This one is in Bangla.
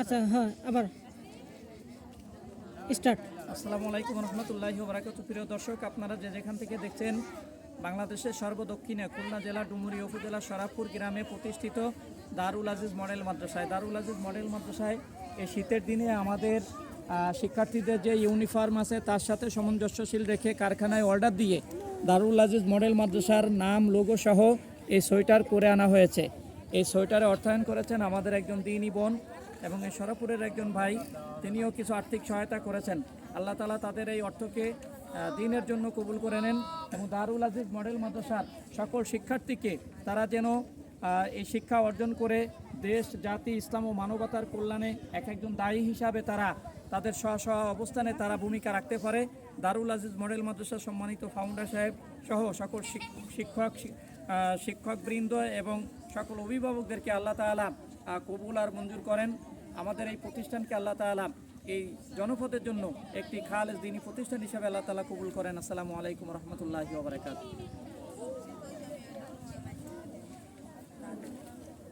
আচ্ছা হ্যাঁ আবার স্টার্ট। আসসালামু আলাইকুম রহমতুল্লাহি ওয়া বারাকাতুহু। প্রিয় দর্শক, আপনারা যে যেখান থেকে দেখছেন, বাংলাদেশের সর্বদক্ষিণে খুলনা জেলা ডুমুরিয়া উপজেলা শরাফপুর গ্রামে প্রতিষ্ঠিত দারুল আজিজ মডেল মাদ্রাসায় এই শীতের দিনে আমাদের শিক্ষার্থীদের যে ইউনিফর্ম আছে তার সাথে সামঞ্জস্যশীল রেখে কারখানায় অর্ডার দিয়ে দারুল আজিজ মডেল মাদ্রাসার নাম লোগো সহ এই সোয়েটার করে আনা হয়েছে। এই সোয়েটারে অর্থায়ন করেছেন আমাদের একজন দিনী বোন এবং এই শরাফপুরের একজন ভাই, তিনিও কিছু আর্থিক সহায়তা করেছেন। আল্লাহ তাআলা তাদের এই অর্থকে দিনের জন্য কবুল করে নেন এবং দারুল আজিজ মডেল মাদ্রাসার সকল শিক্ষার্থীকে তারা যেন এই শিক্ষা অর্জন করে দেশ, জাতি, ইসলাম ও মানবতার কল্যাণে একজন দায়ী হিসাবে তারা তাদের স্ব অবস্থানে তারা ভূমিকা রাখতে পারে। দারুল আজিজ মডেল মাদ্রাসার সম্মানিত ফাউন্ডার সাহেব সহ সকল শিক্ষকবৃন্দ এবং সকল অভিভাবকদেরকে আল্লাহ তাআলা কবুল আর মঞ্জুর করেন। আমাদের এই প্রতিষ্ঠানকে আল্লাহ তাআলা এই জনপদের জন্য একটি খালেস দ্বীনী প্রতিষ্ঠান হিসাবে আল্লাহ তাআলা কবুল করেন। আসসালামু আলাইকুম রহমতুল্লাহি ওয়া বারাকাতুহু।